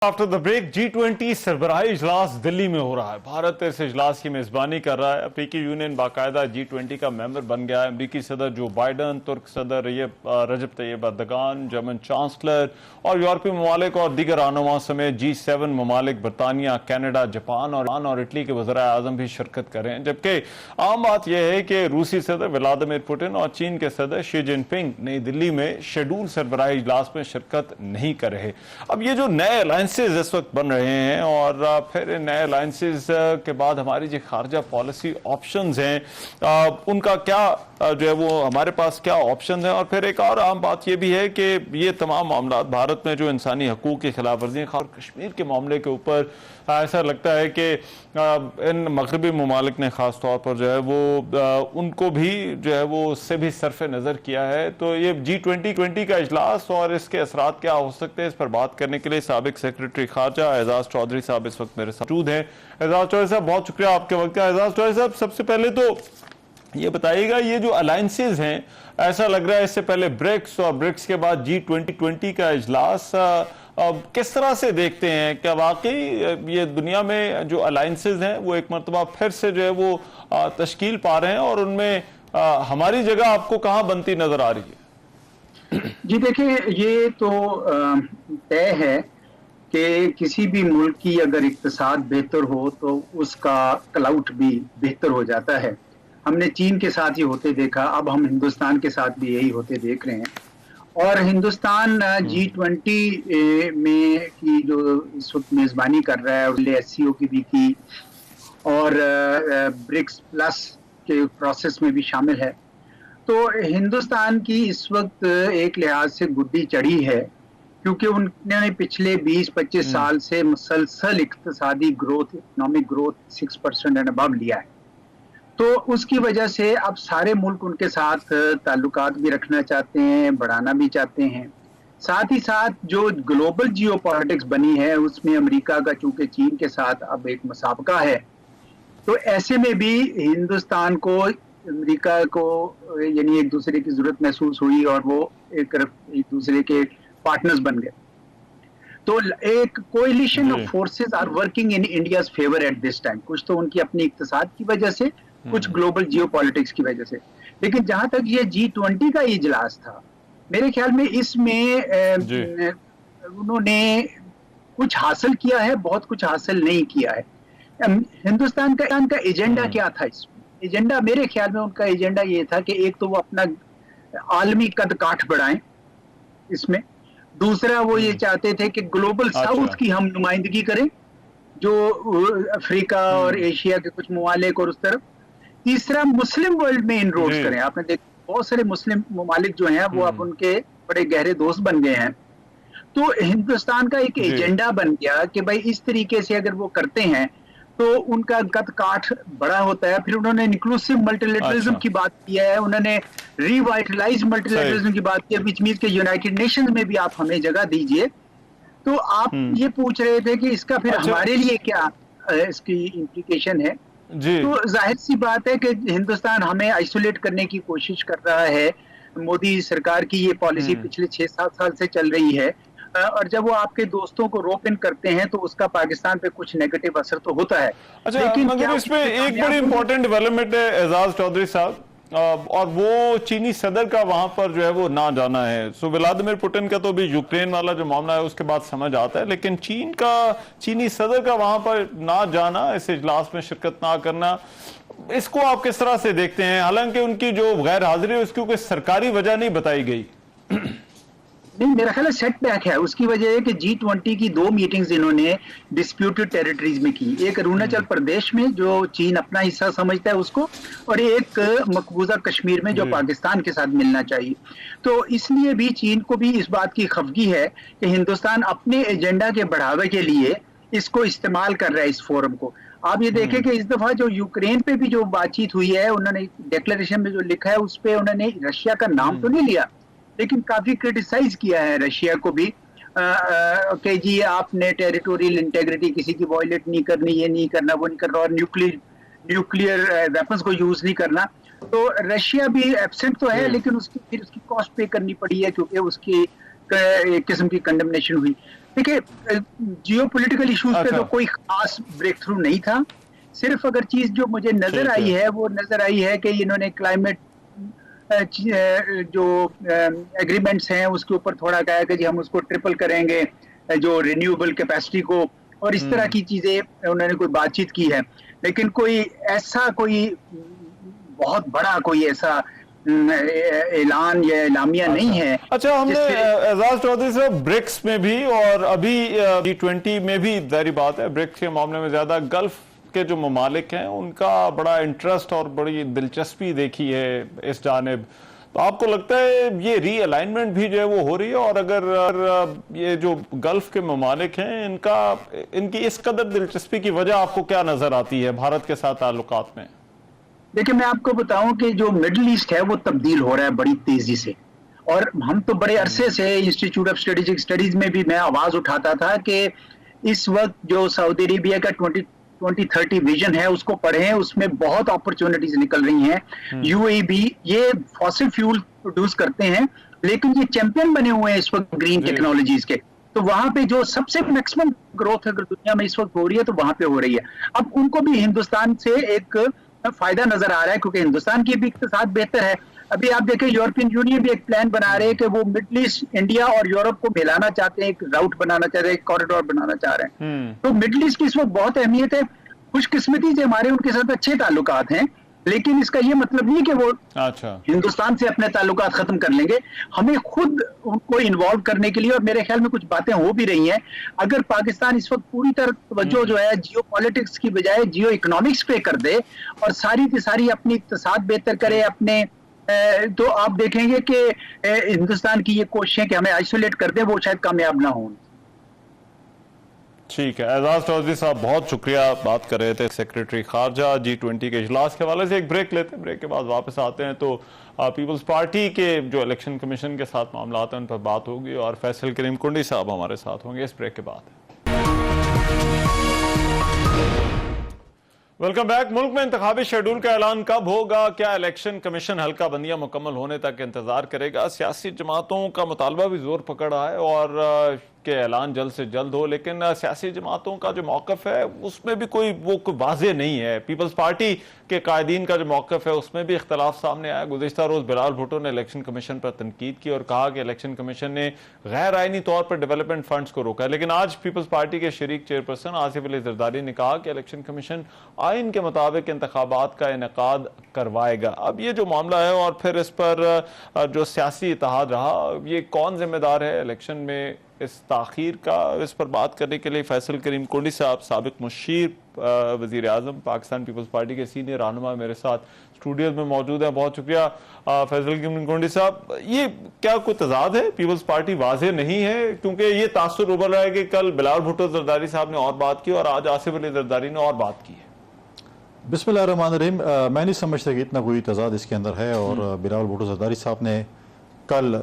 After the break G20 सरबराही इजलास दिल्ली में हो रहा है। भारत इस इजलास की मेजबानी कर रहा है। अफ्रीकी यूनियन बाकायदा G20 का मेंबर बन गया है। अमरीकी सदर जो बाइडन, तुर्क सदर रजब तैयब अर्दगान, जर्मन चांसलर और यूरोपीय ममालिक और दीगर रहनुमा समेत G7 ममालिक बरतानिया, कनाडा, जापान और इटली के वज़राए आज़म भी शिरकत कर रहे हैं। जबकि आम बात यह है कि रूसी सदर व्लादिमीर पुतिन और चीन के सदर शी जिनपिंग नई दिल्ली में शेड्यूल सरबराही इजलास में शिरकत नहीं कर रहे। अब ये जो नए अलायंसेज इस वक्त बन रहे हैं और फिर नए अलायंसेज के बाद हमारी जो खारजा पॉलिसी ऑप्शंस हैं उनका क्या जो है वो हमारे पास क्या ऑप्शन है। और फिर एक और आम बात यह भी है कि ये तमाम मामला भारत में जो इंसानी हकूक की खिलाफ वर्जी खास कश्मीर के मामले के ऊपर ऐसा लगता है कि इन मगरबी ममालिक ने खास तौर पर जो है वो उनको भी जो है वो उससे भी सरफ नज़र किया है। तो ये G20 का इजलास और इसके असरात क्या हो सकते हैं, इस पर बात करने के लिए साबिक सेक्रेटरी खारजा एजाज चौधरी साहब इस वक्त मेरे साथ मौजूद हैं। एजाज चौधरी साहब, बहुत शुक्रिया आपके वक्त का। एजाज चौधरी साहब, सबसे पहले तो ये बताइएगा, ये जो अलायंसेज हैं, ऐसा लग रहा है इससे पहले ब्रिक्स और ब्रिक्स के बाद G20 का इजलास, किस तरह से देखते हैं? क्या वाकई ये दुनिया में जो अलायंसेज हैं वो एक मरतबा फिर से जो है वो तश्कील पा रहे हैं और उनमें हमारी जगह आपको कहाँ बनती नजर आ रही है? जी देखिए, ये तो तय है कि किसी भी मुल्क की अगर इक्तिसाद बेहतर हो तो उसका क्लाउट भी बेहतर हो जाता है। हमने चीन के साथ ही होते देखा, अब हम हिंदुस्तान के साथ भी यही होते देख रहे हैं। और हिंदुस्तान G20 में की जो इस वक्त मेजबानी कर रहा है, उसने SCO की भी की और ब्रिक्स प्लस के प्रोसेस में भी शामिल है। तो हिंदुस्तान की इस वक्त एक लिहाज से गुड्डी चढ़ी है, क्योंकि उन्होंने पिछले 20-25 साल से मुसलसल इक्तिसादी growth, economic growth 6% and above लिया है। तो उसकी वजह से अब सारे मुल्क उनके साथ ताल्लुकात भी रखना चाहते हैं, बढ़ाना भी चाहते हैं। साथ ही साथ जो ग्लोबल जियोपॉलिटिक्स बनी है उसमें अमेरिका का चूंकि चीन के साथ अब एक मुसाबका है, तो ऐसे में भी हिंदुस्तान को अमेरिका को यानी एक दूसरे की जरूरत महसूस हुई और वो एक दूसरे के पार्टनर्स बन गए। तो एक coalition of forces are working in India's favour at this time. कुछ तो उनकी अपनी इक्तिसाद की वजह से, कुछ ग्लोबल जियोपॉलिटिक्स की वजह से। लेकिन जहां तक ये G20 का इजलास था, मेरे ख्याल में इसमें उन्होंने कुछ हासिल किया है, बहुत कुछ हासिल नहीं किया है। हिंदुस्तान का एजेंडा क्या था इसमें? एजेंडा मेरे ख्याल में उनका एजेंडा ये था कि एक तो वो अपना आलमी कद काठ बढ़ाएं इसमें, दूसरा वो ये चाहते थे कि ग्लोबल साउथ की हम नुमाइंदगी करें, जो अफ्रीका और एशिया के कुछ ममालिक और उस तरफ, तीसरा मुस्लिम वर्ल्ड में इनरोड करें। आपने देखा बहुत सारे मुस्लिम ममालिक जो हैं वो अब उनके बड़े गहरे दोस्त बन गए हैं। तो हिंदुस्तान का एक एजेंडा बन गया कि भाई इस तरीके से अगर वो करते हैं तो उनका कद काठ बड़ा होता है। फिर उन्होंने इंक्लूसिव मल्टीलेटरलिज्म की बात की है, उन्होंने रिवाइटलाइज मल्टीलेटरलिज्म की बात की है, विच मींस के यूनाइटेड नेशंस में भी आप हमें जगह दीजिए। तो आप ये पूछ रहे थे कि इसका फिर हमारे लिए क्या इसकी इम्प्लीकेशन है। तो जाहिर सी बात है कि हिंदुस्तान हमें आइसोलेट करने की कोशिश कर रहा है। मोदी सरकार की ये पॉलिसी पिछले 6-7 साल से चल रही है, और जब वो आपके दोस्तों को रोप इन करते हैं तो उसका पाकिस्तान पे कुछ नेगेटिव असर तो होता है। अच्छा, लेकिन मगर इसमें एक बड़ी इंपॉर्टेंट डेवलपमेंट है एजाज चौधरी साहब, और वो चीनी सदर का वहां पर जो है वो ना जाना है। सो व्लादिमीर पुतिन का तो भी यूक्रेन वाला जो मामला है उसके बाद समझ आता है, लेकिन चीनी सदर का वहां पर ना जाना, इस इजलास में शिरकत ना करना, इसको आप किस तरह से देखते हैं? हालांकि उनकी जो गैर हाजिरी है उसकी कोई सरकारी वजह नहीं बताई गई। नहीं, मेरा ख्याल है सेटबैक है। उसकी वजह है कि G20 की 2 मीटिंग्स इन्होंने डिस्प्यूटेड टेरिटरीज में की, एक अरुणाचल प्रदेश में जो चीन अपना हिस्सा समझता है उसको, और एक मकबूजा कश्मीर में जो पाकिस्तान के साथ मिलना चाहिए। तो इसलिए भी चीन को भी इस बात की खफगी है कि हिंदुस्तान अपने एजेंडा के बढ़ावे के लिए इसको इस्तेमाल कर रहा है इस फोरम को। आप ये देखें कि इस दफा जो यूक्रेन पे भी जो बातचीत हुई है, उन्होंने डिक्लेरेशन में जो लिखा है उस पर उन्होंने रशिया का नाम तो नहीं लिया, लेकिन काफी क्रिटिसाइज किया है रशिया को भी कि जी आपने टेरिटोरियल इंटेग्रिटी किसी की वायलेट नहीं करनी, ये नहीं करना, वो नहीं करना, और न्यूक्लियर वेपन्स को यूज नहीं करना। तो रशिया भी एब्सेंट तो है, लेकिन फिर उसकी कॉस्ट पे करनी पड़ी है, क्योंकि उसकी एक किस्म की कंडेमनेशन हुई। देखिए, जियो पोलिटिकल इशूज पे अच्छा। तो कोई खास ब्रेक थ्रू नहीं था। सिर्फ अगर चीज जो मुझे नजर ठीक आई है। है वो नजर आई है कि इन्होंने क्लाइमेट जो एग्रीमेंट्स हैं उसके ऊपर थोड़ा कहा कि जी हम उसको ट्रिपल करेंगे, जो रिन्यूएबल कैपेसिटी को, और इस तरह की चीजें उन्होंने कोई बातचीत की है। लेकिन कोई ऐसा कोई बहुत बड़ा कोई ऐसा ऐलान या एलामिया नहीं है अच्छा, हमने जिससे एजाज चौधरी साहब ब्रिक्स में भी और अभी G20 में भी जारी बात है ब्रिक्स के मामले में ज्यादा गल्फ के जो ममालिक हैं उनका बड़ा इंटरेस्ट और बड़ी दिलचस्पी देखी है इस जानिब। तो आपको लगता है ये रीअलाइनमेंट भी जो है वो हो रही है? और अगर ये जो गल्फ के ममालिक हैं इनकी इस कदर दिलचस्पी की वजह आपको क्या नजर आती है भारत के साथ ताल्लुकात में? देखिए, मैं आपको बताऊं कि जो मिडिल ईस्ट है वो तब्दील हो रहा है बड़ी तेजी से, और हम तो बड़े अरसे से इंस्टीट्यूट ऑफ स्ट्रेटेजिक स्टडीज में भी मैं आवाज उठाता था कि इस वक्त जो सऊदी अरेबिया का 2030 विजन है उसको पढ़ें, उसमें बहुत अपॉर्चुनिटीज निकल रही हैं। यूएई भी ये फॉसिल फ्यूल प्रोड्यूस करते हैं, लेकिन ये चैंपियन बने हुए हैं इस वक्त ग्रीन टेक्नोलॉजीज के। तो वहां पे जो सबसे मैक्सिमम ग्रोथ अगर दुनिया में इस वक्त हो रही है तो वहां पे हो रही है। अब उनको भी हिंदुस्तान से एक फायदा नजर आ रहा है क्योंकि हिंदुस्तान की भी इक्तिसाद बेहतर है। अभी आप देखें, यूरोपियन यूनियन भी एक प्लान बना रहे हैं कि वो मिडिल ईस्ट, इंडिया और यूरोप को मिलाना चाहते हैं, एक राउट बनाना चाह रहे हैं, एक कॉरिडोर बनाना चाह रहे हैं। तो मिडिल ईस्ट की इस वक्त बहुत अहमियत है। खुशकिस्मती से हमारे उनके साथ अच्छे ताल्लुकात हैं, लेकिन इसका ये मतलब नहीं कि वो हिंदुस्तान से अपने ताल्लुकात खत्म कर लेंगे। हमें खुद उनको इन्वॉल्व करने के लिए, और मेरे ख्याल में कुछ बातें हो भी रही हैं। अगर पाकिस्तान इस वक्त पूरी तरह तवज्जो जो है जियो पॉलिटिक्स की बजाय जियो इकोनॉमिक्स पे कर दे और सारी की सारी अपनी इक्तिसाद बेहतर करे अपने, तो आप देखेंगे कि हिंदुस्तान की ये कोशिशें कि हमें आइसोलेट कर दे वो शायद कामयाब ना हो। ठीक है, एजाज चौधरी साहब बहुत शुक्रिया। बात कर रहे थे सेक्रेटरी खारजा G20 के इजलास के हवाले से। एक ब्रेक लेते हैं, ब्रेक के बाद वापस आते हैं तो पीपल्स पार्टी के जो इलेक्शन कमीशन के साथ मामला हैं उन पर बात होगी और फैसल करीम कुंडी साहब हमारे साथ होंगे इस ब्रेक के बाद। Welcome back. मुल्क में इंतखाबी शेड्यूल का ऐलान कब होगा? क्या इलेक्शन कमीशन हल्का बंदियां मुकम्मल होने तक इंतजार करेगा? सियासी जमातों का मुतालबा भी जोर पकड़ रहा है और के ऐलान जल्द से जल्द हो, लेकिन सियासी जमातों का जो मौकफ है उसमें भी कोई वाज़ेह नहीं है। पीपल्स पार्टी के कायदीन का जो मौकफ है उसमें भी इख्तलाफ सामने आया। गुज़िश्ता रोज़ बिलाल भुट्टो ने इलेक्शन कमीशन पर तनकीद की और कहा कि इलेक्शन कमीशन ने गैर आइनी तौर पर डेवलपमेंट फंड्स को रोका है, लेकिन आज पीपल्स पार्टी के शरीक चेयरपर्सन आसिफ अली जरदारी ने कहा कि इलेक्शन कमीशन आइन के मुताबिक इंतखाबात का इनेकाद करवाएगा। अब ये जो मामला है और फिर इस पर जो सियासी इत्तेहाद रहा, ये कौन जिम्मेदार है इलेक्शन में इस ताखीर का? इस पर बात करने के लिए फैसल करीम कुंडी साहब, साबिक मुशीर वज़ीर आज़म, पाकिस्तान पीपल्स पार्टी के सीनियर रहनुमा मेरे साथ स्टूडियो में मौजूद है। बहुत शुक्रिया फैसल करीम कुंडी साहब। ये क्या कोई तजाद है? पीपल्स पार्टी वाज़ेह नहीं है? क्योंकि ये तासुर उभर रहा है कि कल बिलाल भुट्टो जरदारी साहब ने और बात की और आज आसिफ अली जरदारी ने और बात की है। बिस्मिल्लाहिर्रहमानिर्रहीम। मैं नहीं समझता कि इतना कोई तजाद इसके अंदर है, और बिलाल भुट्टो जरदारी साहब ने कल